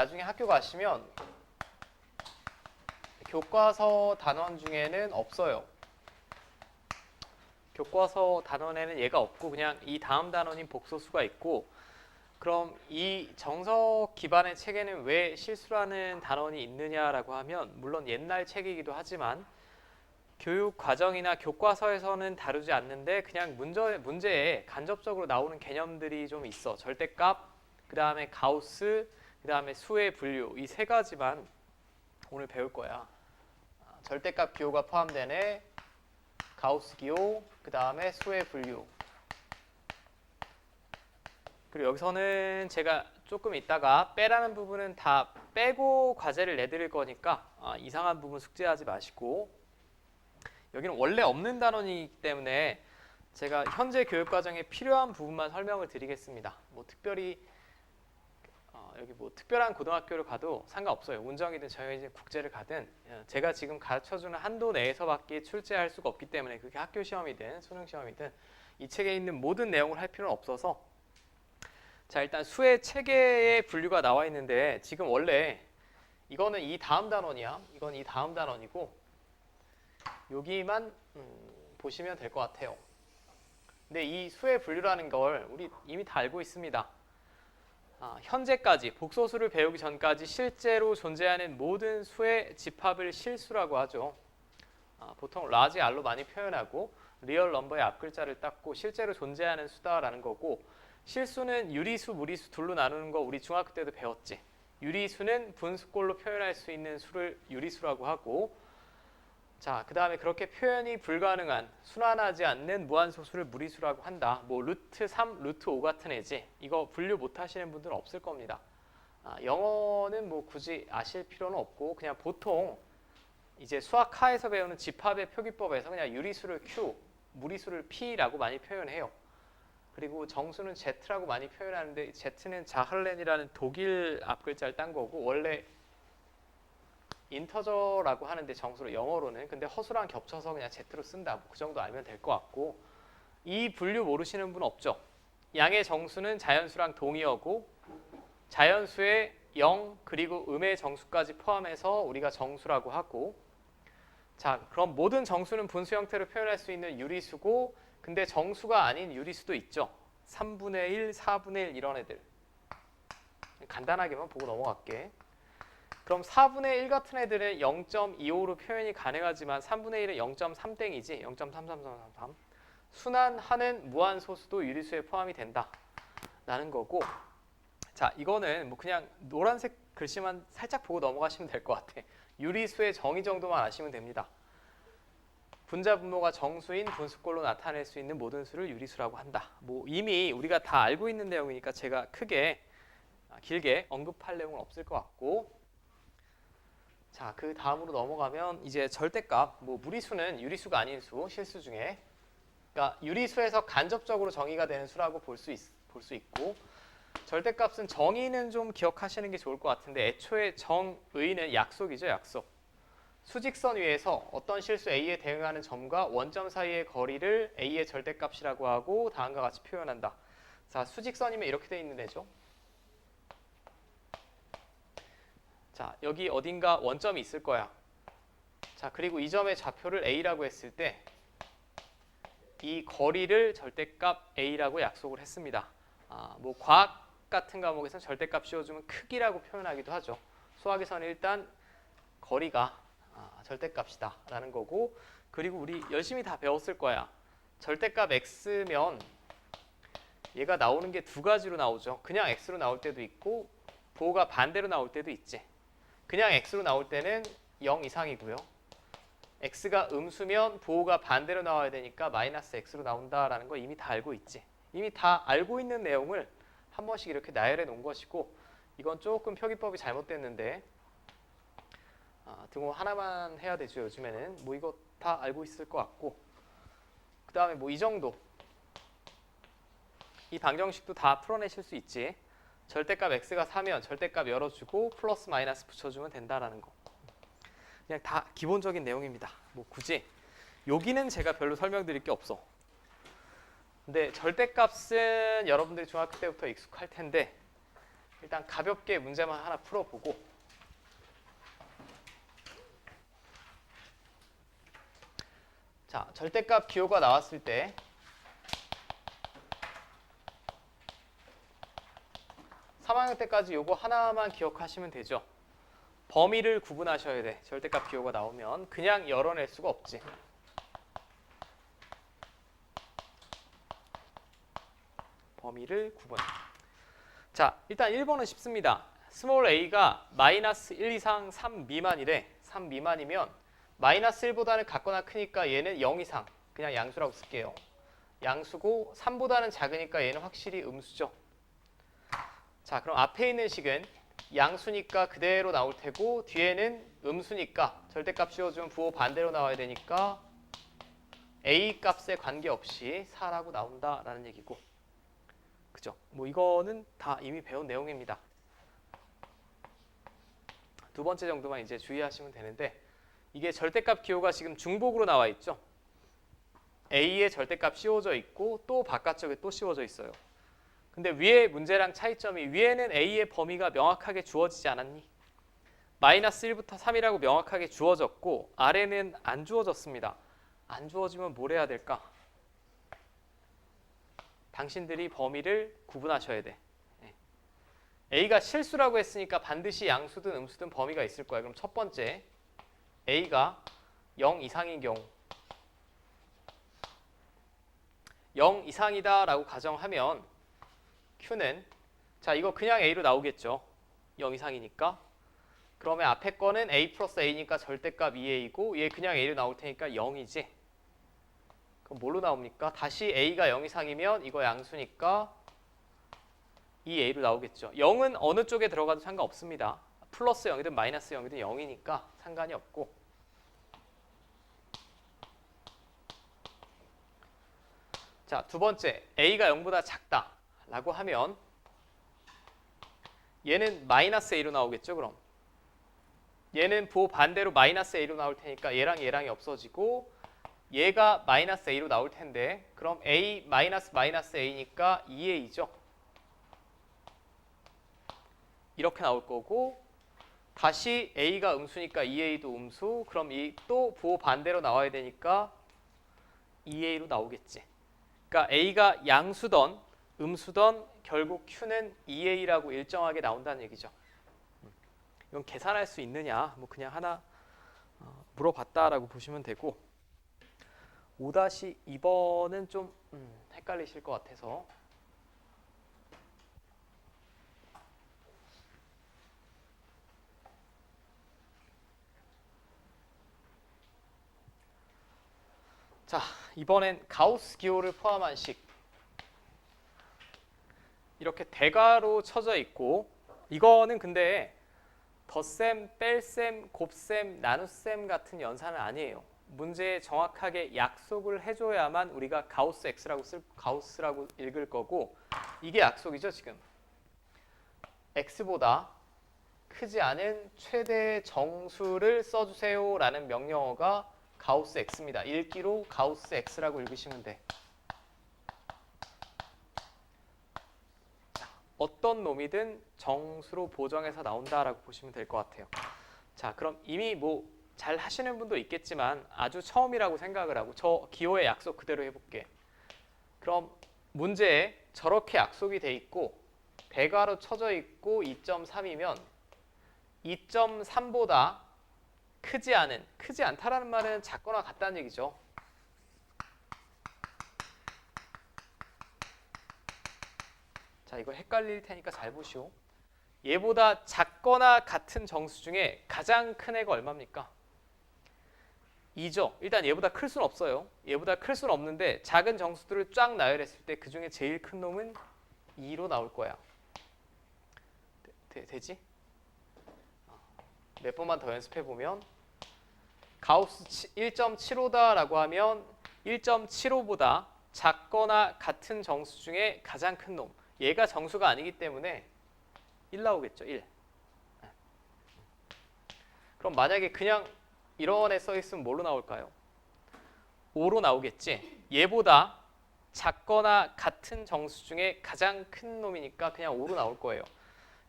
나중에 학교 가시면 교과서 단원 중에는 없어요. 교과서 단원에는 얘가 없고 그냥 이 다음 단원인 복소수가 있고, 그럼 이 정석 기반의 책에는 왜 실수라는 단원이 있느냐라고 하면, 물론 옛날 책이기도 하지만 교육 과정이나 교과서에서는 다루지 않는데 그냥 문제에 간접적으로 나오는 개념들이 좀 있어. 절대값, 그 다음에 가우스, 그 다음에 수의 분류, 이 세 가지만 오늘 배울 거야. 절대값 기호가 포함되네, 가우스 기호, 그 다음에 수의 분류. 그리고 여기서는 제가 조금 있다가 빼라는 부분은 다 빼고 과제를 내드릴 거니까 이상한 부분 숙제하지 마시고, 여기는 원래 없는 단원이기 때문에 제가 현재 교육과정에 필요한 부분만 설명을 드리겠습니다. 뭐 특별히 여기 뭐 특별한 고등학교를 가도 상관없어요. 운정이든 정형이든 국제를 가든 제가 지금 가르쳐주는 한도 내에서밖에 출제할 수가 없기 때문에, 그게 학교 시험이든 수능 시험이든 이 책에 있는 모든 내용을 할 필요는 없어서, 자 일단 수의 체계의 분류가 나와 있는데, 지금 원래 이거는 이 다음 단원이야. 이건 이 다음 단원이고 여기만 보시면 될 것 같아요. 근데 이 수의 분류라는 걸 우리 이미 다 알고 있습니다. 현재까지 복소수를 배우기 전까지 실제로 존재하는 모든 수의 집합을 실수라고 하죠. 보통 라지 R로 많이 표현하고 리얼 넘버의 앞글자를 땄고 실제로 존재하는 수다라는 거고, 실수는 유리수, 무리수 둘로 나누는 거 우리 중학교 때도 배웠지. 유리수는 분수꼴로 표현할 수 있는 수를 유리수라고 하고, 자, 그 다음에 그렇게 표현이 불가능한, 순환하지 않는 무한소수를 무리수라고 한다. 뭐 루트 3, 루트 5 같은 애지. 이거 분류 못 하시는 분들은 없을 겁니다. 영어는 뭐 굳이 아실 필요는 없고, 그냥 보통 이제 수학하에서 배우는 집합의 표기법에서 그냥 유리수를 Q, 무리수를 P라고 많이 표현해요. 그리고 정수는 Z라고 많이 표현하는데, Z는 자할렌이라는 독일 앞글자를 딴 거고, 원래 인터저라고 하는데 정수로 영어로는, 근데 허수랑 겹쳐서 그냥 Z로 쓴다. 그 정도 알면 될 것 같고, 이 분류 모르시는 분 없죠? 양의 정수는 자연수랑 동의어고 자연수의 0 그리고 음의 정수까지 포함해서 우리가 정수라고 하고, 자 그럼 모든 정수는 분수 형태로 표현할 수 있는 유리수고, 근데 정수가 아닌 유리수도 있죠. 3분의 1, 4분의 1 이런 애들. 간단하게만 보고 넘어갈게. 그럼 4분의 1 같은 애들은 0.25로 표현이 가능하지만 3분의 1은 0.3땡이지. 0.33333. 순환하는 무한소수도 유리수에 포함이 된다 라는 거고, 자 이거는 뭐 그냥 노란색 글씨만 살짝 보고 넘어가시면 될 것 같아. 유리수의 정의 정도만 아시면 됩니다. 분자 분모가 정수인 분수꼴로 나타낼 수 있는 모든 수를 유리수라고 한다. 뭐 이미 우리가 다 알고 있는 내용이니까 제가 크게 길게 언급할 내용은 없을 것 같고, 자, 그 다음으로 넘어가면 이제 절대값, 뭐 무리수는 유리수가 아닌 수, 실수 중에, 그러니까 유리수에서 간접적으로 정의가 되는 수라고 볼 수 있고, 절대값은 정의는 좀 기억하시는 게 좋을 것 같은데, 애초에 정의는 약속이죠, 약속. 수직선 위에서 어떤 실수 A에 대응하는 점과 원점 사이의 거리를 A의 절대값이라고 하고 다음과 같이 표현한다. 자, 수직선이면 이렇게 돼 있는 애죠. 자, 여기 어딘가 원점이 있을 거야. 자, 그리고 이 점의 좌표를 A라고 했을 때 이 거리를 절대값 A라고 약속을 했습니다. 뭐 과학 같은 과목에서는 절대값 씌워주면 크기라고 표현하기도 하죠. 수학에서는 일단 거리가 절대값이다 라는 거고, 그리고 우리 열심히 다 배웠을 거야. 절대값 X면 얘가 나오는 게 두 가지로 나오죠. 그냥 X로 나올 때도 있고 보호가 반대로 나올 때도 있지. 그냥 X로 나올 때는 0 이상이고요. X가 음수면 보호가 반대로 나와야 되니까 마이너스 X로 나온다라는 거 이미 다 알고 있지. 이미 다 알고 있는 내용을 한 번씩 이렇게 나열해 놓은 것이고, 이건 조금 표기법이 잘못됐는데 등호 하나만 해야 되죠. 요즘에는 뭐 이거 다 알고 있을 것 같고, 그 다음에 뭐 이 정도, 이 방정식도 다 풀어내실 수 있지. 절대값 x가 4면 절대값 열어주고 플러스 마이너스 붙여주면 된다라는 거. 그냥 다 기본적인 내용입니다. 뭐 굳이 여기는 제가 별로 설명드릴 게 없어. 근데 절대값은 여러분들이 중학교 때부터 익숙할 텐데, 일단 가볍게 문제만 하나 풀어보고 자, 절대값 기호가 나왔을 때 3학년 때까지 요거 하나만 기억하시면 되죠. 범위를 구분하셔야 돼. 절대값 기호가 나오면 그냥 열어낼 수가 없지. 범위를 구분. 자, 일단 1번은 쉽습니다. 스몰 a가 마이너스 1 이상 3 미만이래. 3 미만이면 마이너스 1보다는 같거나 크니까 얘는 0 이상. 그냥 양수라고 쓸게요. 양수고 3보다는 작으니까 얘는 확실히 음수죠. 자, 그럼 앞에 있는 식은 양수니까 그대로 나올 테고 뒤에는 음수니까 절대값 씌워주면 부호 반대로 나와야 되니까 a 값에 관계없이 4라고 나온다라는 얘기고, 그죠? 뭐 이거는 다 이미 배운 내용입니다. 두 번째 정도만 이제 주의하시면 되는데, 이게 절대값 기호가 지금 중복으로 나와 있죠. a의 절대값 씌워져 있고 또 바깥쪽에 또 씌워져 있어요. 근데 위에 문제랑 차이점이, 위에는 a의 범위가 명확하게 주어지지 않았니? 마이너스 1부터 3이라고 명확하게 주어졌고 아래는 안 주어졌습니다. 안 주어지면 뭘 해야 될까? 당신들이 범위를 구분하셔야 돼. a가 실수라고 했으니까 반드시 양수든 음수든 범위가 있을 거야. 그럼 첫 번째, a가 0 이상인 경우, 0 이상이다 라고 가정하면 Q는, 자 이거 그냥 A로 나오겠죠. 0 이상이니까. 그러면 앞에 거는 A 플러스 A니까 절대값 2A고 얘 그냥 A로 나올 테니까 0이지. 그럼 뭘로 나옵니까? 다시 A가 0 이상이면 이거 양수니까 2A로 나오겠죠. 0은 어느 쪽에 들어가도 상관없습니다. 플러스 0이든 마이너스 0이든 0이니까 상관이 없고. 자, 두 번째, A가 0보다 작다 라고 하면 얘는 마이너스 A로 나오겠죠. 그럼 얘는 부호 반대로 마이너스 A로 나올 테니까 얘랑 얘랑이 없어지고 얘가 마이너스 A로 나올 텐데, 그럼 A 마이너스 마이너스 A니까 2A죠. 이렇게 나올 거고, 다시 A가 음수니까 2A도 음수. 그럼 이 또 부호 반대로 나와야 되니까 2A로 나오겠지. 그러니까 A가 양수던 음수던 결국 Q는 2A라고 일정하게 나온다는 얘기죠. 이건 계산할 수 있느냐, 뭐 그냥 하나 물어봤다라고 보시면 되고, 5-2번은 좀 헷갈리실 것 같아서 자, 이번엔 가우스 기호를 포함한 식, 이렇게 대괄호 쳐져 있고, 이거는 근데 덧셈, 뺄셈, 곱셈, 나눗셈 같은 연산은 아니에요. 문제에 정확하게 약속을 해줘야만 우리가 가우스 X라고 가우스라고 읽을 거고, 이게 약속이죠. 지금 X보다 크지 않은 최대 정수를 써주세요 라는 명령어가 가우스 X입니다. 읽기로 가우스 X라고 읽으시면 돼. 자, 어떤 놈이든 정수로 보정해서 나온다라고 보시면 될 것 같아요. 자, 그럼 이미 뭐 잘 하시는 분도 있겠지만 아주 처음이라고 생각을 하고 저 기호의 약속 그대로 해볼게. 그럼 문제에 저렇게 약속이 돼 있고 대괄호 쳐져 있고 2.3이면 2.3보다 크지 않다라는 말은 작거나 같다는 얘기죠. 자, 이거 헷갈릴 테니까 잘 보시오. 얘보다 작거나 같은 정수 중에 가장 큰 애가 얼마입니까? 2죠. 일단 얘보다 클 수는 없어요. 얘보다 클 수는 없는데 작은 정수들을 쫙 나열했을 때 그 중에 제일 큰 놈은 2로 나올 거야. 되지? 몇 번만 더 연습해보면, 가우스 1.75다라고 하면 1.75보다 작거나 같은 정수 중에 가장 큰 놈. 얘가 정수가 아니기 때문에 1 나오겠죠. 1. 그럼 만약에 그냥 이런 애 써있으면 뭘로 나올까요? 5로 나오겠지. 얘보다 작거나 같은 정수 중에 가장 큰 놈이니까 그냥 5로 나올 거예요.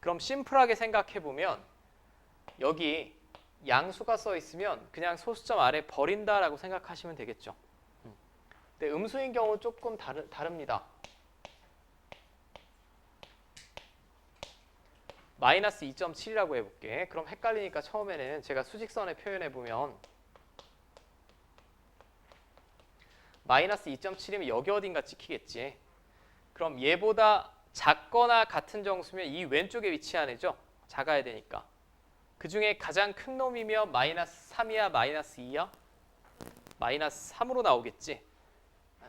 그럼 심플하게 생각해 보면 여기 양수가 써 있으면 그냥 소수점 아래 버린다라고 생각하시면 되겠죠. 근데 음수인 경우 조금 다릅니다. 마이너스 2.7이라고 해볼게. 그럼 헷갈리니까 처음에는 제가 수직선에 표현해 보면 마이너스 2.7이면 여기 어딘가 찍히겠지. 그럼 얘보다 작거나 같은 정수면 이 왼쪽에 위치한 애죠. 작아야 되니까. 그 중에 가장 큰 놈이면 마이너스 3이야, 마이너스 2야? 마이너스 3으로 나오겠지.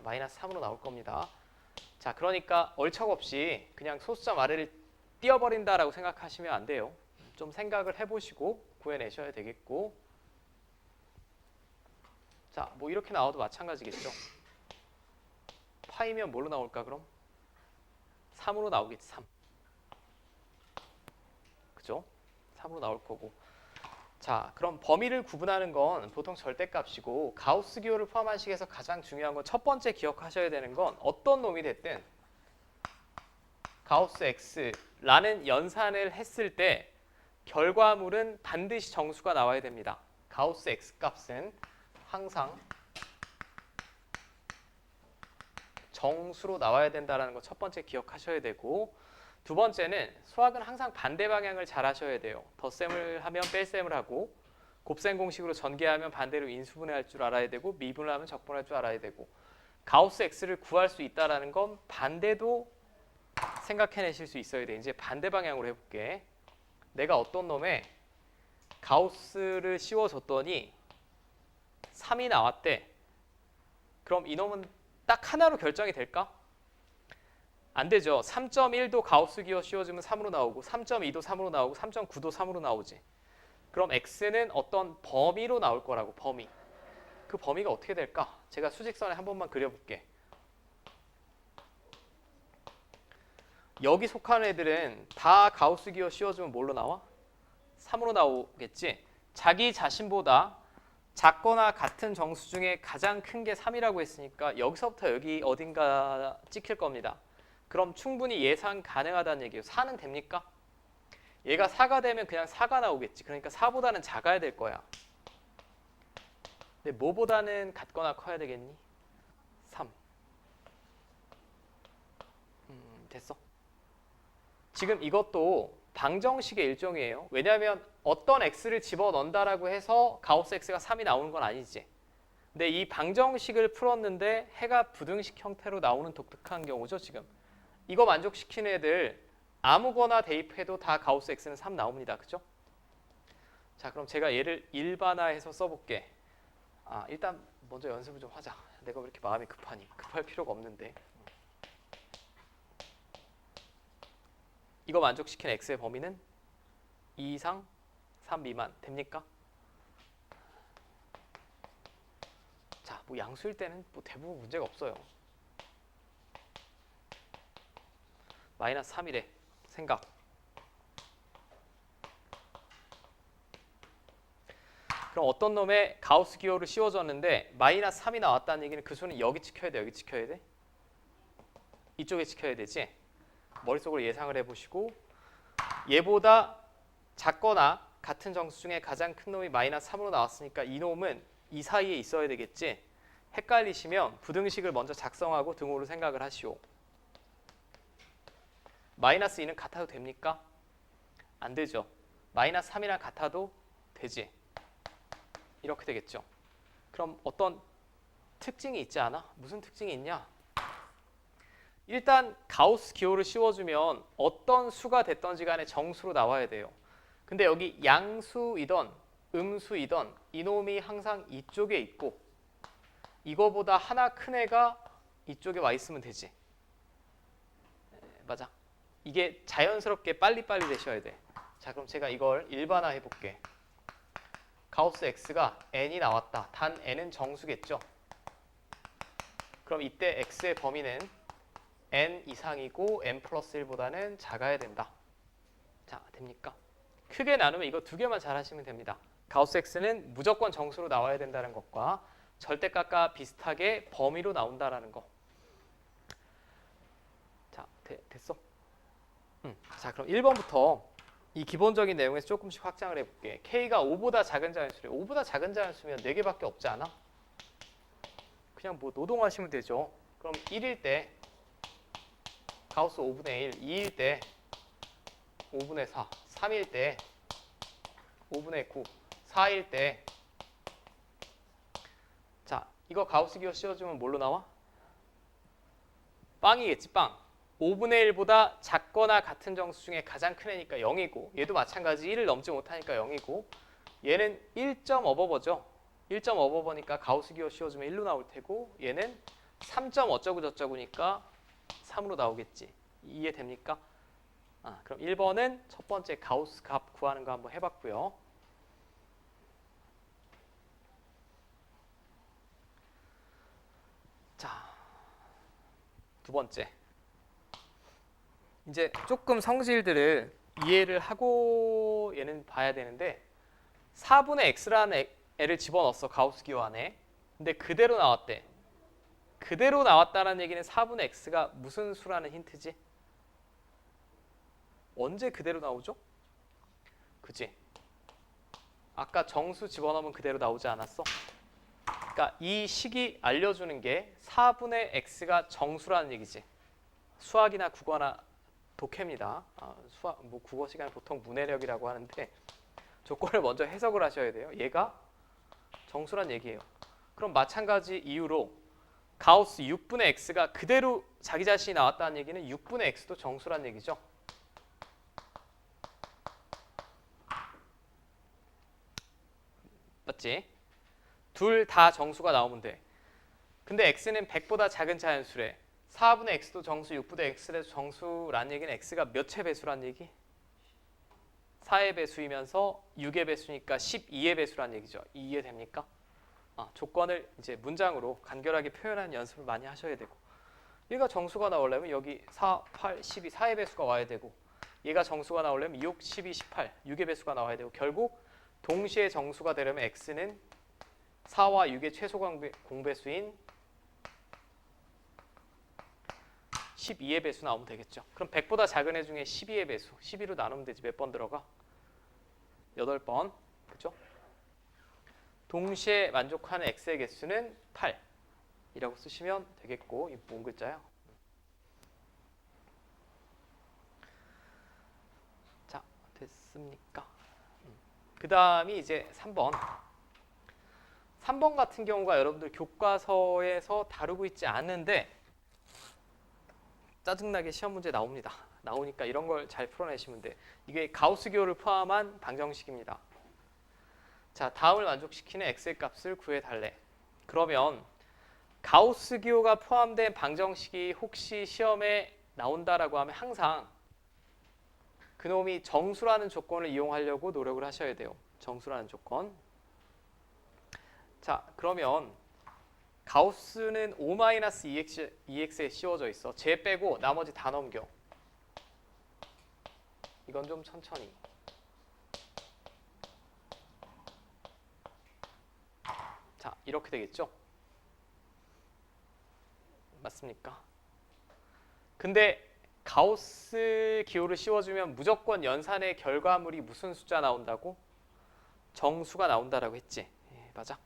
마이너스 3으로 나올 겁니다. 자, 그러니까 얼척없이 그냥 소수점 아래를 띄워버린다라고 생각하시면 안 돼요. 좀 생각을 해보시고 구해내셔야 되겠고. 자, 뭐 이렇게 나와도 마찬가지겠죠. 파이면 뭘로 나올까 그럼? 3으로 나오겠지. 3. 그죠? 3으로 나올 거고. 자, 그럼 범위를 구분하는 건 보통 절대값이고 가우스 기호를 포함한 식에서 가장 중요한 건 첫 번째 기억하셔야 되는 건 어떤 놈이 됐든 가우스 x라는 연산을 했을 때 결과물은 반드시 정수가 나와야 됩니다. 가우스 x 값은 항상 정수로 나와야 된다는 거 첫 번째 기억하셔야 되고, 두 번째는 수학은 항상 반대 방향을 잘 하셔야 돼요. 덧셈을 하면 뺄셈을 하고, 곱셈 공식으로 전개하면 반대로 인수분해할 줄 알아야 되고, 미분하면 적분할 줄 알아야 되고, 가우스 x를 구할 수 있다는 건 반대도 생각해내실 수 있어야 돼. 이제 반대 방향으로 해볼게. 내가 어떤 놈에 가우스를 씌워줬더니 3이 나왔대. 그럼 이놈은 딱 하나로 결정이 될까? 안 되죠. 3.1도 가우스 기호 씌워주면 3으로 나오고 3.2도 3으로 나오고 3.9도 3으로 나오지. 그럼 x는 어떤 범위로 나올 거라고. 범위. 그 범위가 어떻게 될까? 제가 수직선에 한 번만 그려볼게. 여기 속하는 애들은 다 가우스 기호 씌워주면 뭘로 나와? 3으로 나오겠지. 자기 자신보다 작거나 같은 정수 중에 가장 큰 게 3이라고 했으니까 여기서부터 여기 어딘가 찍힐 겁니다. 그럼 충분히 예상 가능하다는 얘기예요. 4는 됩니까? 얘가 4가 되면 그냥 4가 나오겠지. 그러니까 4보다는 작아야 될 거야. 근데 뭐보다는 같거나 커야 되겠니? 3. 됐어. 지금 이것도 방정식의 일종이에요. 왜냐하면 어떤 x를 집어넣는다라고 해서 가우스 x가 3이 나오는 건 아니지. 근데 이 방정식을 풀었는데 해가 부등식 형태로 나오는 독특한 경우죠. 지금 이거 만족시키는 애들 아무거나 대입해도 다 가우스 x는 3 나옵니다. 그죠? 자, 그럼 제가 얘를 일반화해서 써볼게. 일단 먼저 연습을 좀 하자. 내가 왜 이렇게 마음이 급하니? 급할 필요가 없는데. 이거 만족시키는 x의 범위는 2 이상 3 미만 됩니까? 자, 뭐 양수일 때는 뭐 대부분 문제가 없어요. 마이너스 3이래. 생각. 그럼 어떤 놈의 가우스 기호를 씌워줬는데 마이너스 3이 나왔다는 얘기는 그 수는 여기 찍혀야 돼, 여기 찍혀야 돼? 이쪽에 찍혀야 되지? 머릿속으로 예상을 해보시고, 얘보다 작거나 같은 정수 중에 가장 큰 놈이 마이너스 3으로 나왔으니까 이 놈은 이 사이에 있어야 되겠지? 헷갈리시면 부등식을 먼저 작성하고 등호를 생각을 하시오. 마이너스 2는 같아도 됩니까? 안 되죠. 마이너스 3이랑 같아도 되지. 이렇게 되겠죠. 그럼 어떤 특징이 있지 않아? 무슨 특징이 있냐? 일단 가우스 기호를 씌워주면 어떤 수가 됐던지 간에 정수로 나와야 돼요. 근데 여기 양수이던 음수이던 이놈이 항상 이쪽에 있고 이거보다 하나 큰 애가 이쪽에 와 있으면 되지. 맞아. 이게 자연스럽게 빨리빨리 되셔야 돼. 자, 그럼 제가 이걸 일반화해 볼게. 가우스 x가 n이 나왔다. 단 n은 정수겠죠. 그럼 이때 x의 범위는 n 이상이고 n 플러스 1보다는 작아야 된다. 자, 됩니까? 크게 나누면 이거 두 개만 잘 하시면 됩니다. 가우스 x는 무조건 정수로 나와야 된다는 것과 절대값과 비슷하게 범위로 나온다라는 거. 자, 됐어? 자, 그럼 1번부터 이 기본적인 내용에서 조금씩 확장을 해볼게. K가 5보다 작은 자연수래. 5보다 작은 자연수면 4개밖에 없지 않아? 그냥 뭐 노동하시면 되죠. 그럼 1일 때 가우스 5분의 1, 2일 때 5분의 4, 3일 때 5분의 9, 4일 때 자, 이거 가우스 기호 씌워주면 뭘로 나와? 빵이겠지, 빵. 5분의 1보다 작거나 같은 정수 중에 가장 큰 애니까 0이고 얘도 마찬가지 1을 넘지 못하니까 0이고 얘는 1.5버버죠. 1.5버버니까 가우스 기호 씌워주면 1로 나올 테고 얘는 3. 어쩌고 저쩌고니까 3으로 나오겠지. 이해됩니까? 그럼 1번은 첫 번째 가우스 값 구하는 거 한번 해봤고요. 자, 두 번째. 이제 조금 성질들을 이해를 하고 얘는 봐야 되는데 4분의 x라는 애를 집어넣었어. 가우스 기호 안에. 근데 그대로 나왔대. 그대로 나왔다는 얘기는 4분의 x가 무슨 수라는 힌트지? 언제 그대로 나오죠? 그치? 아까 정수 집어넣으면 그대로 나오지 않았어? 그러니까 이 식이 알려주는 게 4분의 x가 정수라는 얘기지. 수학이나 국어나 독해입니다. 수학, 뭐 국어 시간에 보통 문해력이라고 하는데 조건을 먼저 해석을 하셔야 돼요. 얘가 정수란 얘기예요. 그럼 마찬가지 이유로 가우스 6분의 x가 그대로 자기 자신이 나왔다는 얘기는 6분의 x도 정수란 얘기죠. 맞지? 둘 다 정수가 나오면 돼. 근데 x는 100보다 작은 자연수래. 4분의 x도 정수, 6분의 x도 정수란 얘기는 x가 몇의 배수란 얘기? 4의 배수이면서 6의 배수니까 12의 배수란 얘기죠. 이해됩니까? 조건을 이제 문장으로 간결하게 표현하는 연습을 많이 하셔야 되고 얘가 정수가 나오려면 여기 4, 8, 12, 4의 배수가 와야 되고 얘가 정수가 나오려면 6, 12, 18, 6의 배수가 나와야 되고 결국 동시에 정수가 되려면 x는 4와 6의 최소 공배수인 12의 배수 나오면 되겠죠. 그럼 100보다 작은 애 중에 12의 배수, 12로 나누면 되지. 몇 번 들어가? 8번. 그죠? 동시에 만족하는 x의 개수는 8이라고 쓰시면 되겠고 이 뭔 글자야? 자, 됐습니까? 그 다음이 이제 3번. 3번 같은 경우가 여러분들 교과서에서 다루고 있지 않은데 짜증나게 시험 문제 나옵니다. 나오니까 이런 걸 잘 풀어내시면 돼. 이게 가우스 기호를 포함한 방정식입니다. 자, 다음을 만족시키는 x의 값을 구해달래. 그러면 가우스 기호가 포함된 방정식이 혹시 시험에 나온다라고 하면 항상 그놈이 정수라는 조건을 이용하려고 노력을 하셔야 돼요. 정수라는 조건. 자, 그러면 가우스는 5-2x에 씌워져 있어. 쟤 빼고 나머지 다 넘겨. 이건 좀 천천히. 자, 이렇게 되겠죠? 맞습니까? 근데 가우스 기호를 씌워주면 무조건 연산의 결과물이 무슨 숫자 나온다고? 정수가 나온다라고 했지. 예, 맞아.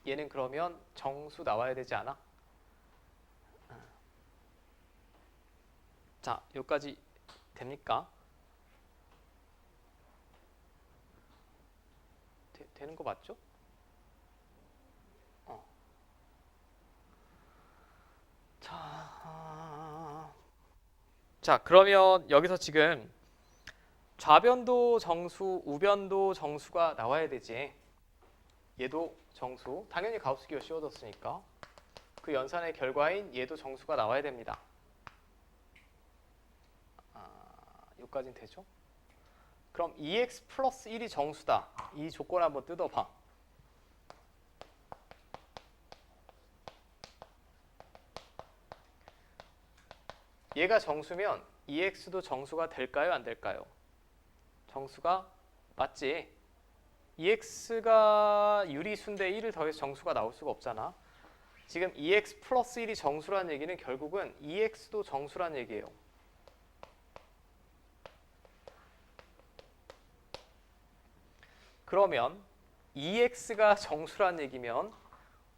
얘는 그러면 정수 나와야 되지 않아? 자, 여기까지 됩니까? 되는 거 맞죠? 자, 그러면 여기서 지금 좌변도 정수, 우변도 정수가 나와야 되지. 얘도 정수. 당연히 가우스 기호 씌워뒀으니까. 그 연산의 결과인 얘도 정수가 나와야 됩니다. 여기까지는 되죠? 그럼 2x 플러스 1이 정수다. 이 조건 한번 뜯어봐. 얘가 정수면 2x도 정수가 될까요? 안 될까요? 정수가 맞지? 2x가 유리수인데 1을 더해서 정수가 나올 수가 없잖아. 지금 2x 플러스 1이 정수라는 얘기는 결국은 2x도 정수라는 얘기예요. 그러면 2x가 정수라는 얘기면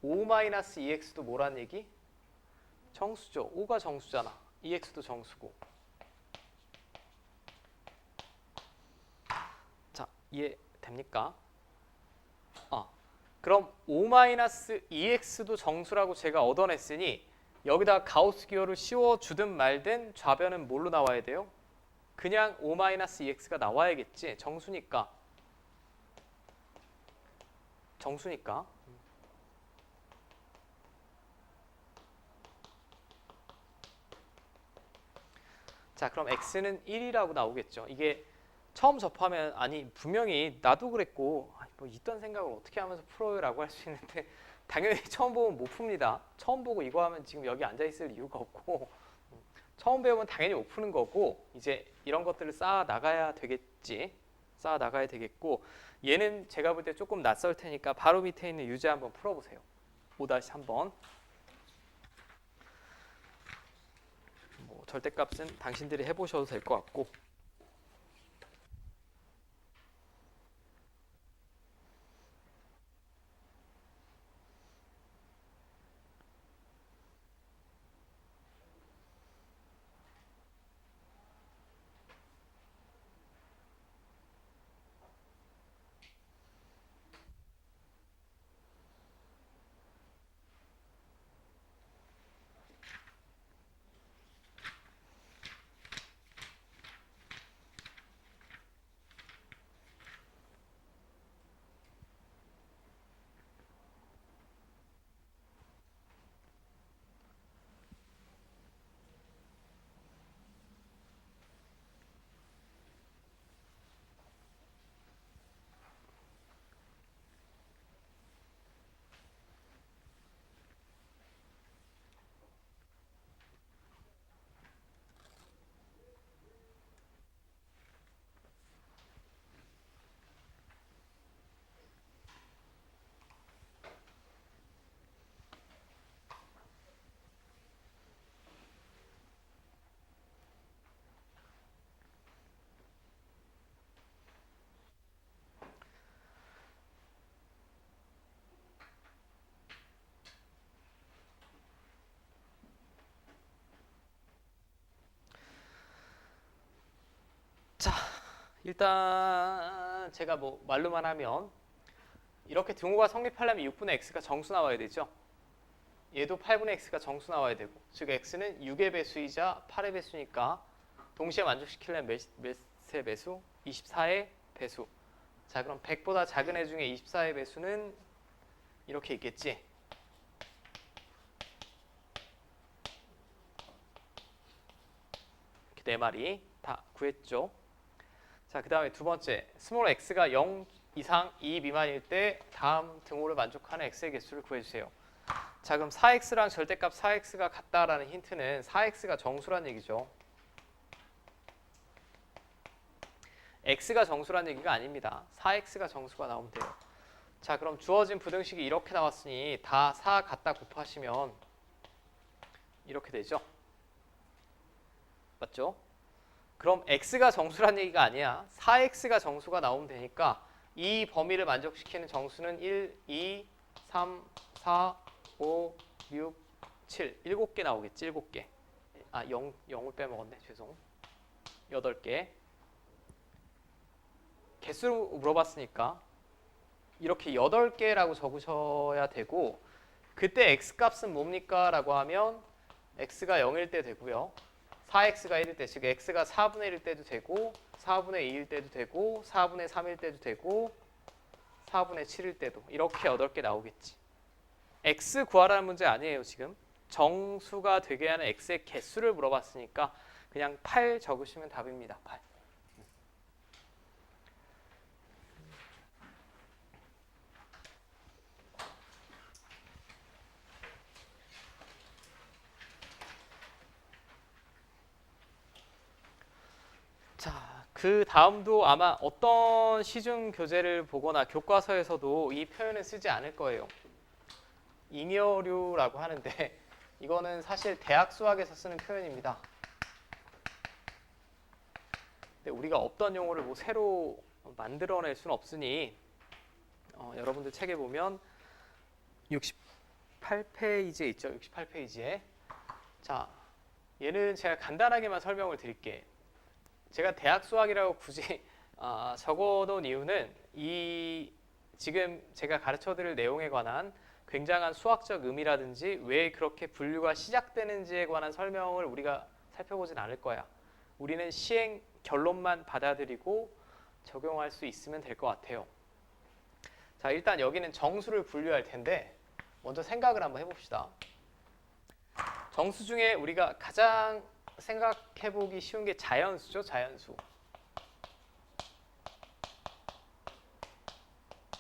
5-2x도 뭐란 얘기? 정수죠. 5가 정수잖아. 2x도 정수고. 자, 이해됩니까? 그럼 5-2x도 정수라고 제가 얻어냈으니 여기다 가우스 기호를 씌워주든 말든 좌변은 뭘로 나와야 돼요? 그냥 5-2x가 나와야겠지. 정수니까. 자, 그럼 x는 1이라고 나오겠죠. 이게 처음 접하면 아니 분명히 나도 그랬고 뭐 이딴 생각을 어떻게 하면서 풀어요 라고 할 수 있는데 당연히 처음 보면 못 풉니다. 처음 보고 이거 하면 지금 여기 앉아 있을 이유가 없고 처음 배우면 당연히 못 푸는 거고 이제 이런 것들을 쌓아 나가야 되겠지. 쌓아 나가야 되겠고 얘는 제가 볼 때 조금 낯설 테니까 바로 밑에 있는 유제 한번 풀어보세요. 5-3번. 뭐 절대값은 당신들이 해보셔도 될 것 같고 자, 일단 제가 뭐 말로만 하면 이렇게 등호가 성립하려면 6분의 x가 정수 나와야 되죠. 얘도 8분의 x가 정수 나와야 되고 즉 x는 6의 배수이자 8의 배수니까 동시에 만족시키려면 몇의 배수? 24의 배수. 자, 그럼 100보다 작은 애 중에 24의 배수는 이렇게 있겠지. 이렇게 네 마리 다 구했죠. 자, 그 다음에 두 번째, 스몰 x가 0 이상 2 미만일 때 다음 등호를 만족하는 x의 개수를 구해주세요. 자, 그럼 4x랑 절대값 4x가 같다라는 힌트는 4x가 정수란 얘기죠. x가 정수란 얘기가 아닙니다. 4x가 정수가 나오면 돼요. 자, 그럼 주어진 부등식이 이렇게 나왔으니 다 4 갖다 곱하시면 이렇게 되죠. 맞죠? 그럼 x가 정수란 얘기가 아니야. 4x가 정수가 나오면 되니까 이 범위를 만족시키는 정수는 1, 2, 3, 4, 5, 6, 7. 7개 나오겠지. 7개. 아, 0을 빼먹었네. 죄송. 8개. 개수를 물어봤으니까 이렇게 8개라고 적으셔야 되고 그때 x값은 뭡니까? 라고 하면 x가 0일 때 되고요. 4x가 1일 때, 즉 x가 4분의 1일 때도 되고 4분의 2일 때도 되고 4분의 3일 때도 되고 4분의 7일 때도 이렇게 8개 나오겠지. x 구하라는 문제 아니에요. 지금 정수가 되게 하는 x의 개수를 물어봤으니까 그냥 8 적으시면 답입니다. 8. 자, 그 다음도 아마 어떤 시중 교재를 보거나 교과서에서도 이 표현을 쓰지 않을 거예요. 잉여류라고 하는데 이거는 사실 대학 수학에서 쓰는 표현입니다. 근데 우리가 없던 용어를 뭐 새로 만들어낼 수는 없으니 여러분들 책에 보면 68페이지에 있죠. 68페이지에. 자, 얘는 제가 간단하게만 설명을 드릴게. 제가 대학 수학이라고 굳이 적어놓은 이유는 이 지금 제가 가르쳐드릴 내용에 관한 굉장한 수학적 의미라든지 왜 그렇게 분류가 시작되는지에 관한 설명을 우리가 살펴보진 않을 거야. 우리는 시행 결론만 받아들이고 적용할 수 있으면 될 것 같아요. 자, 일단 여기는 정수를 분류할 텐데 먼저 생각을 한번 해봅시다. 정수 중에 우리가 가장 생각해보기 쉬운 게 자연수죠. 자연수.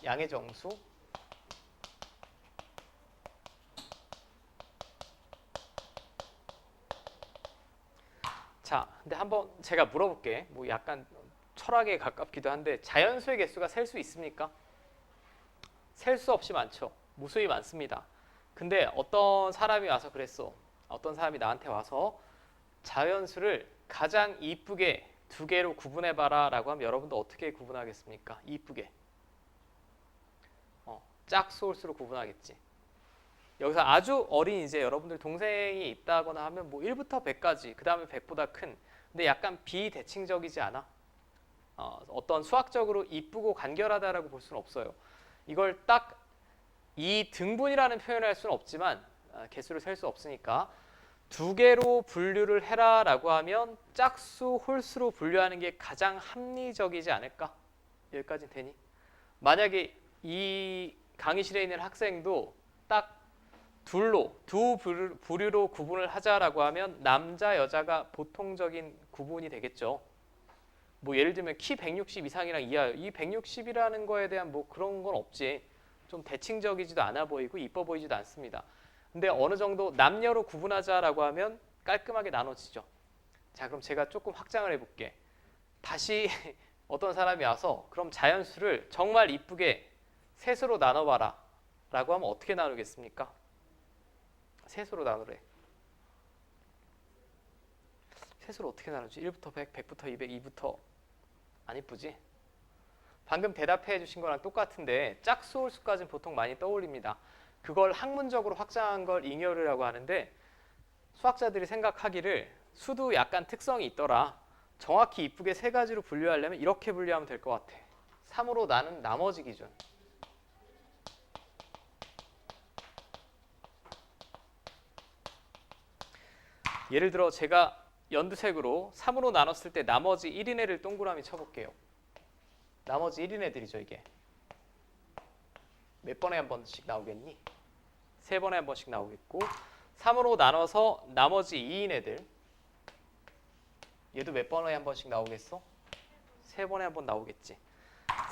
양의 정수. 자, 근데 한번 제가 물어볼게. 뭐 약간 철학에 가깝기도 한데 자연수의 개수가 셀 수 있습니까? 셀 수 없이 많죠. 무수히 많습니다. 근데 어떤 사람이 와서 그랬어. 어떤 사람이 나한테 와서 자연수를 가장 이쁘게 두 개로 구분해봐라 라고 하면 여러분도 어떻게 구분하겠습니까? 이쁘게. 짝수 홀수로 구분하겠지. 여기서 아주 어린 이제 여러분들 동생이 있다거나 하면 뭐 1부터 100까지 그 다음에 100보다 큰 근데 약간 비대칭적이지 않아? 어떤 수학적으로 이쁘고 간결하다라고 볼 수는 없어요. 이걸 딱 이 등분이라는 표현을 할 수는 없지만 개수를 셀 수 없으니까 두 개로 분류를 해라 라고 하면 짝수 홀수로 분류하는 게 가장 합리적이지 않을까? 여기까지 되니? 만약에 이 강의실에 있는 학생도 딱 둘로 두 부류로 구분을 하자라고 하면 남자 여자가 보통적인 구분이 되겠죠. 뭐 예를 들면 키 160 이상이랑 이하요. 이 160이라는 거에 대한 뭐 그런 건 없지. 좀 대칭적이지도 않아 보이고 이뻐 보이지도 않습니다. 근데 어느 정도 남녀로 구분하자라고 하면 깔끔하게 나눠지죠. 자, 그럼 제가 조금 확장을 해볼게. 다시 어떤 사람이 와서 그럼 자연수를 정말 이쁘게 셋으로 나눠봐라 라고 하면 어떻게 나누겠습니까? 셋으로 나누래. 셋으로 어떻게 나누지? 1부터 100, 100부터 200, 2부터 안 이쁘지? 방금 대답해 주신 거랑 똑같은데 짝수 홀수까지는 보통 많이 떠올립니다. 그걸 학문적으로 확장한 걸 잉여류라고 하는데 수학자들이 생각하기를 수도 약간 특성이 있더라. 정확히 이쁘게 세 가지로 분류하려면 이렇게 분류하면 될 것 같아. 3으로 나눈 나머지 기준. 예를 들어 제가 연두색으로 3으로 나눴을 때 나머지 1인 애를 동그라미 쳐볼게요. 나머지 1인 애들이죠 이게. 몇 번에 한 번씩 나오겠니? 3번에 한 번씩 나오겠고 3으로 나눠서 나머지 2인 애들 얘도 몇 번에 한 번씩 나오겠어? 3번에 한 번 나오겠지.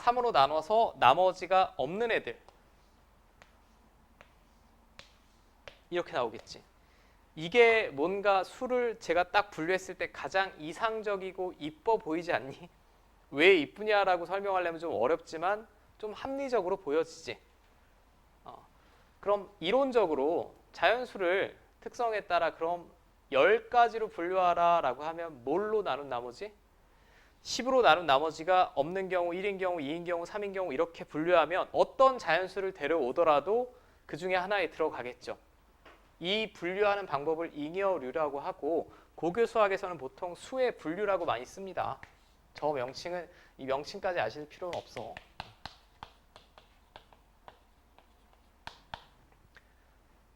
3으로 나눠서 나머지가 없는 애들 이렇게 나오겠지. 이게 뭔가 수를 제가 딱 분류했을 때 가장 이상적이고 이뻐 보이지 않니? 왜 이쁘냐라고 설명하려면 좀 어렵지만 좀 합리적으로 보여지지. 그럼 이론적으로 자연수를 특성에 따라 그럼 10가지로 분류하라 라고 하면 뭘로 나눈 나머지? 10으로 나눈 나머지가 없는 경우, 1인 경우, 2인 경우, 3인 경우 이렇게 분류하면 어떤 자연수를 데려오더라도 그 중에 하나에 들어가겠죠. 이 분류하는 방법을 잉여류라고 하고 고교 수학에서는 보통 수의 분류라고 많이 씁니다. 저 명칭은 이 명칭까지 아실 필요는 없어.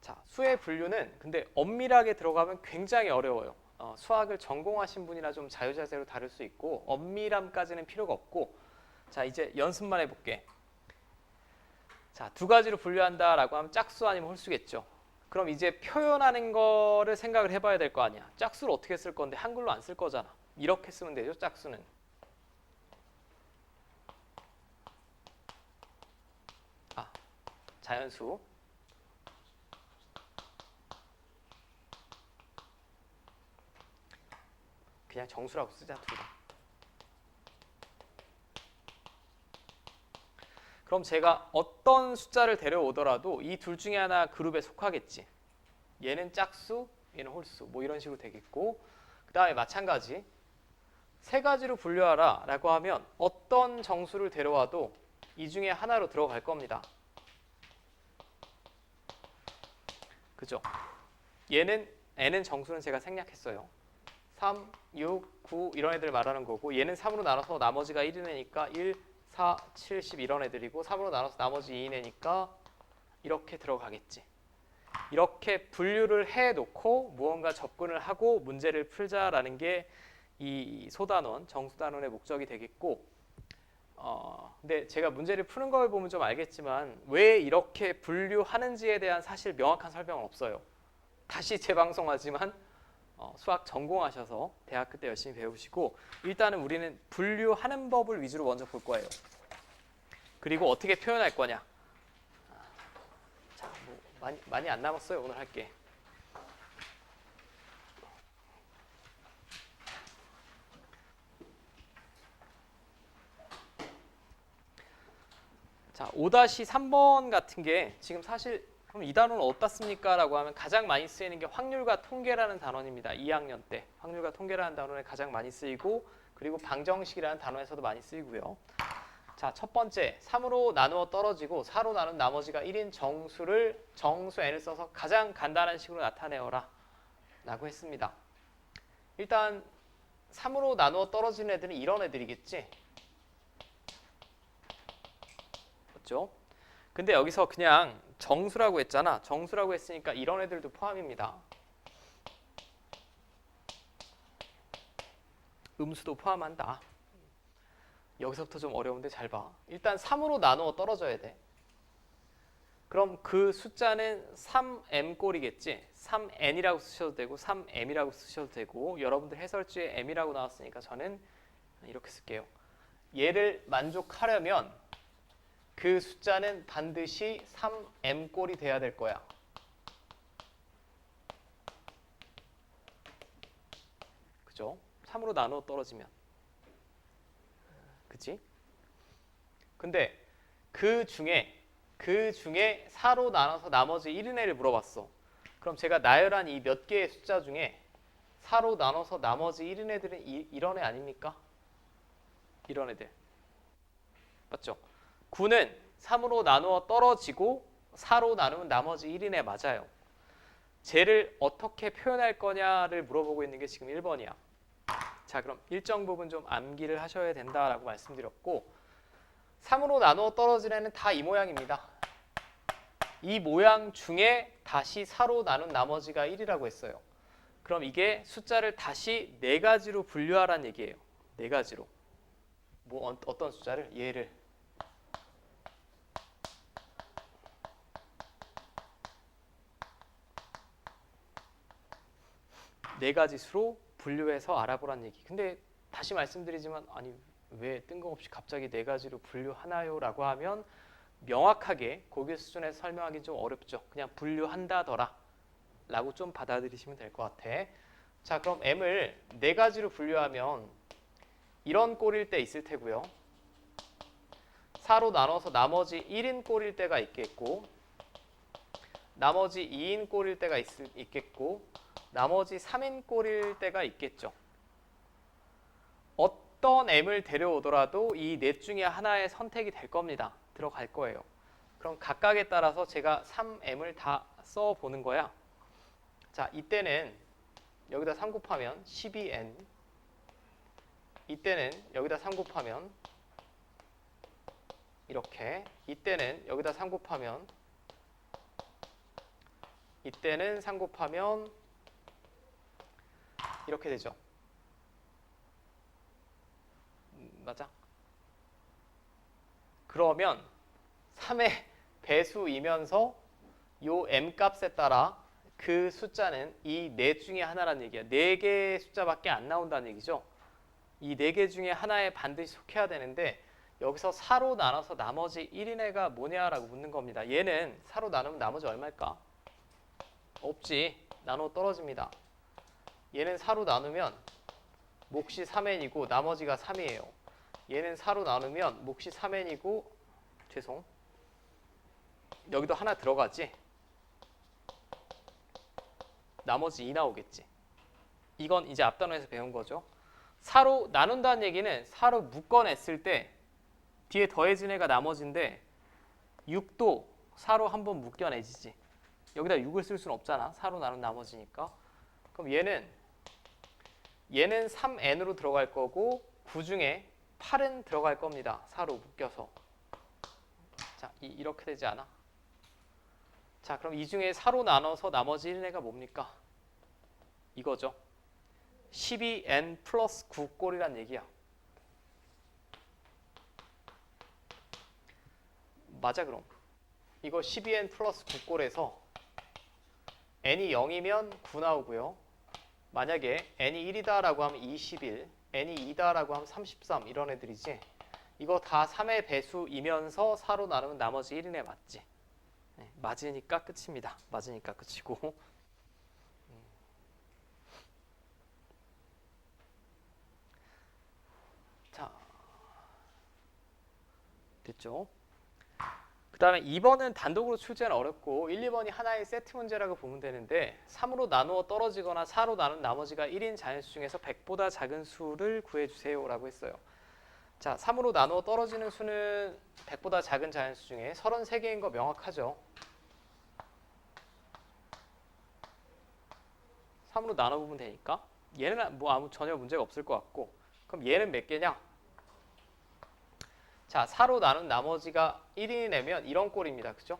자, 수의 분류는 근데 엄밀하게 들어가면 굉장히 어려워요. 수학을 전공하신 분이나 좀 자유자재로 다룰 수 있고 엄밀함까지는 필요가 없고 자, 이제 연습만 해볼게. 자, 두 가지로 분류한다라고 하면 짝수 아니면 홀수겠죠. 그럼 이제 표현하는 거를 생각을 해봐야 될 거 아니야. 짝수를 어떻게 쓸 건데 한글로 안 쓸 거잖아. 이렇게 쓰면 되죠, 짝수는. 자연수. 그냥 정수라고 쓰자, 둘 다. 그럼 제가 어떤 숫자를 데려오더라도 이 둘 중에 하나 그룹에 속하겠지. 얘는 짝수, 얘는 홀수. 뭐 이런 식으로 되겠고, 그 다음에 마찬가지 세 가지로 분류하라 라고 하면 어떤 정수를 데려와도 이 중에 하나로 들어갈 겁니다. 그죠? n은 정수는 제가 생략했어요. 3, 6, 9 이런 애들 말하는 거고, 얘는 3으로 나눠서 나머지가 1인 애니까 1, 4, 7, 10 이런 애들이고, 3으로 나눠서 나머지 2인 애니까 이렇게 들어가겠지. 이렇게 분류를 해놓고 무언가 접근을 하고 문제를 풀자라는 게 이 소단원, 정수단원의 목적이 되겠고, 근데 제가 문제를 푸는 걸 보면 좀 알겠지만 왜 이렇게 분류하는지에 대한 사실 명확한 설명은 없어요. 다시 재방송하지만 수학 전공하셔서 대학교 때 열심히 배우시고, 일단은 우리는 분류하는 법을 위주로 먼저 볼 거예요. 그리고 어떻게 표현할 거냐. 자, 뭐 많이 안 남았어요. 오늘 할게. 자, 5-3번 같은 게 지금 사실 그럼 이 단어는 어디다 씁니까? 라고 하면 가장 많이 쓰이는 게 확률과 통계라는 단원입니다. 2학년 때 확률과 통계라는 단원에 가장 많이 쓰이고, 그리고 방정식이라는 단어에서도 많이 쓰이고요. 자, 첫 번째 3으로 나누어 떨어지고 4로 나눈 나머지가 1인 정수 n을 써서 가장 간단한 식으로 나타내어라 라고 했습니다. 일단 3으로 나누어 떨어지는 애들은 이런 애들이겠지. 맞죠? 근데 여기서 그냥 정수라고 했잖아. 정수라고 했으니까 이런 애들도 포함입니다. 음수도 포함한다. 여기서부터 좀 어려운데 잘 봐. 일단 3으로 나누어 떨어져야 돼. 그럼 그 숫자는 3m꼴이겠지. 3n이라고 쓰셔도 되고 3m이라고 쓰셔도 되고, 여러분들 해설지에 m이라고 나왔으니까 저는 이렇게 쓸게요. 얘를 만족하려면 그 숫자는 반드시 3m꼴이 돼야 될 거야. 그죠? 3으로 나누어 떨어지면. 그치? 근데 그 중에 4로 나눠서 나머지 1인 애를 물어봤어. 그럼 제가 나열한 이 몇 개의 숫자 중에 4로 나눠서 나머지 1인 애들은 이런 애 아닙니까? 이런 애들. 맞죠? 9는 3으로 나누어 떨어지고 4로 나누면 나머지 1인 애 맞아요. 쟤를 어떻게 표현할 거냐를 물어보고 있는 게 지금 1번이야. 자, 그럼 일정 부분 좀 암기를 하셔야 된다라고 말씀드렸고, 3으로 나누어 떨어진 애는 다 이 모양입니다. 이 모양 중에 다시 4로 나눈 나머지가 1이라고 했어요. 그럼 이게 숫자를 다시 4가지로 분류하라는 얘기예요. 4가지로. 뭐 어떤 숫자를? 얘를. 네 가지 수로 분류해서 알아보란 얘기. 근데 다시 말씀드리지만, 아니 왜 뜬금없이 갑자기 4가지로 분류하나요? 라고 하면 명확하게 고교 수준에서 설명하기 좀 어렵죠. 그냥 분류한다더라 라고 좀 받아들이시면 될 것 같아. 자, 그럼 m을 4가지로 분류하면 이런 꼴일 때 있을 테고요. 4로 나눠서 나머지 1인 꼴일 때가 있겠고, 나머지 2인 꼴일 때가 있겠고, 나머지 3인 꼴일 때가 있겠죠. 어떤 m을 데려오더라도 이 넷 중에 하나의 선택이 될 겁니다. 들어갈 거예요. 그럼 각각에 따라서 제가 3m을 다 써보는 거야. 자, 이때는 여기다 3 곱하면 12n, 이때는 여기다 3 곱하면 이렇게, 이때는 여기다 3 곱하면, 이때는 3 곱하면 이렇게 되죠. 맞아? 그러면 3의 배수이면서 요 m 값에 따라 그 숫자는 이 넷 중에 하나라는 얘기야. 4개의 숫자밖에 안 나온다는 얘기죠. 이 4개 중에 하나에 반드시 속해야 되는데, 여기서 4로 나눠서 나머지 1인 애가 뭐냐라고 묻는 겁니다. 얘는 4로 나누면 나머지 얼마일까? 없지. 나눠 떨어집니다. 얘는 4로 나누면 몫이 3n이고 나머지가 3이에요. 얘는 4로 나누면 몫이 3n이고 죄송. 여기도 하나 들어가지. 나머지 2 나오겠지. 이건 이제 앞 단원에서 배운 거죠. 4로 나눈다는 얘기는 4로 묶어냈을 때 뒤에 더해진 애가 나머지인데 6도 4로 한번 묶여내지지. 여기다 6을 쓸 수는 없잖아. 4로 나눈 나머지니까. 그럼 얘는 3n으로 들어갈 거고 9 중에 8은 들어갈 겁니다. 4로 묶여서. 자, 이렇게 되지 않아? 자, 그럼 이 중에 4로 나눠서 나머지 1내가 뭡니까? 이거죠. 12n 플러스 9꼴이란 얘기야. 맞아 그럼. 이거 12n 플러스 9꼴에서 n이 0이면 9 나오고요. 만약에 n이 1이다라고 하면 21, n이 2다라고 하면 33 이런 애들이지. 이거 다 3의 배수이면서 4로 나누면 나머지 1이네 맞지? 네, 맞으니까 끝입니다. 맞으니까 끝이고. 자, 됐죠? 그 다음에 2번은 단독으로 출제는 어렵고 1, 2번이 하나의 세트 문제라고 보면 되는데 3으로 나누어 떨어지거나 4로 나눈 나머지가 1인 자연수 중에서 100보다 작은 수를 구해주세요 라고 했어요. 자, 3으로 나누어 떨어지는 수는 100보다 작은 자연수 중에 33개인 거 명확하죠. 3으로 나눠보면 되니까 얘는 뭐 아무 전혀 문제가 없을 것 같고 그럼 얘는 몇 개냐? 자, 4로 나눈 나머지가 1인이 내면 이런 꼴입니다. 그죠?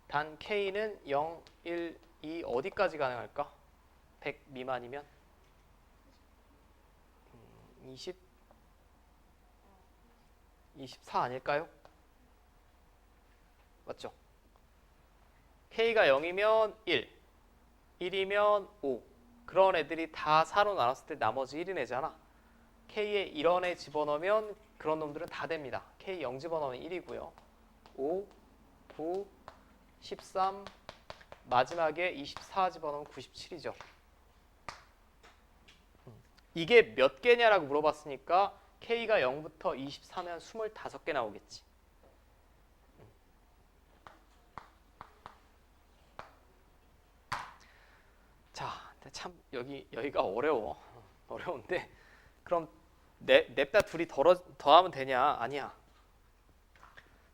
단 K는 0, 1, 2 어디까지 가능할까? 100 미만이면 20, 24 아닐까요? 맞죠? K가 0이면 1, 1이면 5 그런 애들이 다 4로 나눴을 때 나머지 1인 애잖아. K에 이런 애 집어넣으면 그런 놈들은 다 됩니다. K 0 집어넣으면 1이고요. 5, 9, 13, 마지막에 24 집어넣으면 97이죠. 이게 몇 개냐라고 물어봤으니까 K가 0부터 24면 25개 나오겠지. 자, 참 여기가 어려운데 그럼 냅다 둘이 더하면 되냐? 아니야.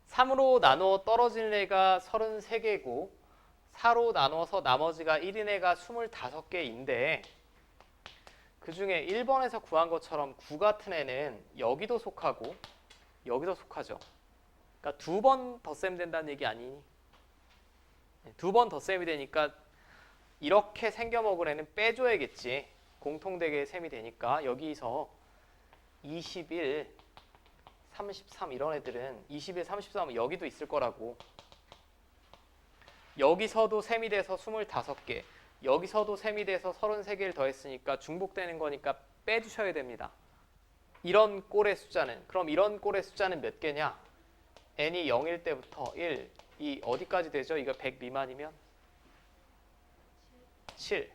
3으로 나누어 떨어지는 애가 33개고 4로 나누어서 나머지가 1인 애가 25개인데 그 중에 1번에서 구한 것처럼 9 같은 애는 여기도 속하고 여기도 속하죠. 그러니까 2번 덧셈 된다는 얘기 아니니? 2번 덧셈이 되니까 이렇게 생겨먹은 애는 빼줘야겠지. 공통되게 셈이 되니까 여기서 21, 33 이런 애들은 21, 33은 여기도 있을 거라고. 여기서도 셈이 돼서 25개, 여기서도 셈이 돼서 33개를 더했으니까 중복되는 거니까 빼주셔야 됩니다. 이런 꼴의 숫자는, 그럼 이런 꼴의 숫자는 몇 개냐? n이 0일 때부터 1, 2 어디까지 되죠? 이거 100 미만이면? 7.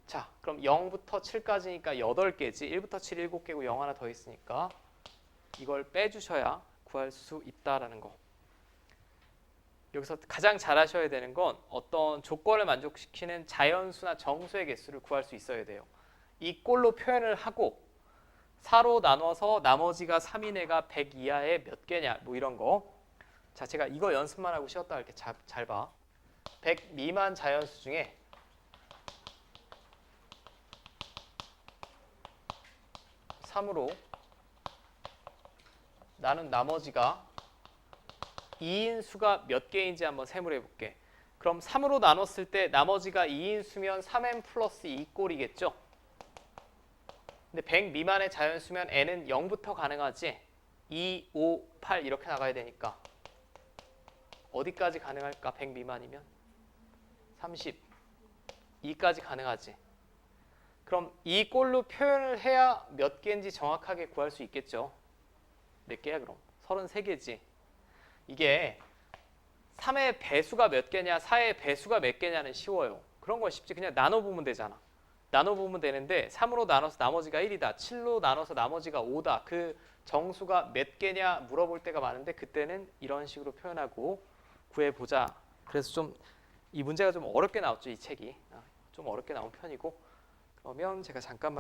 자, 그럼 0부터 7까지니까 8개지. 1부터 7, 7개고 0 하나 더 있으니까 이걸 빼주셔야 구할 수 있다라는 거. 여기서 가장 잘 하셔야 되는 건 어떤 조건을 만족시키는 자연수나 정수의 개수를 구할 수 있어야 돼요. 이 꼴로 표현을 하고 4로 나눠서 나머지가 3인 애가 100 이하에 몇 개냐 뭐 이런 거. 자, 제가 이거 연습만 하고 쉬었다 이렇게 잘 봐. 100 미만 자연수 중에 3으로 나눈 나머지가 2인 수가 몇 개인지 한번 셈을 해볼게. 그럼 3으로 나눴을 때 나머지가 2인 수면 3n 플러스 2꼴이겠죠? 근데 100 미만의 자연수면 n은 0부터 가능하지? 2, 5, 8 이렇게 나가야 되니까 어디까지 가능할까? 100 미만이면 30, 2까지 가능하지. 그럼 이 꼴로 표현을 해야 몇 개인지 정확하게 구할 수 있겠죠. 몇 개야 그럼? 33개지. 이게 3의 배수가 몇 개냐 4의 배수가 몇 개냐는 쉬워요. 그런 건 쉽지. 그냥 나눠보면 되잖아. 나눠보면 되는데 3으로 나눠서 나머지가 1이다. 7로 나눠서 나머지가 5다. 그 정수가 몇 개냐 물어볼 때가 많은데 그때는 이런 식으로 표현하고 구해보자. 그래서 좀 이 문제가 좀 어렵게 나왔죠. 이 책이. 좀 어렵게 나온 편이고 그러면 제가 잠깐만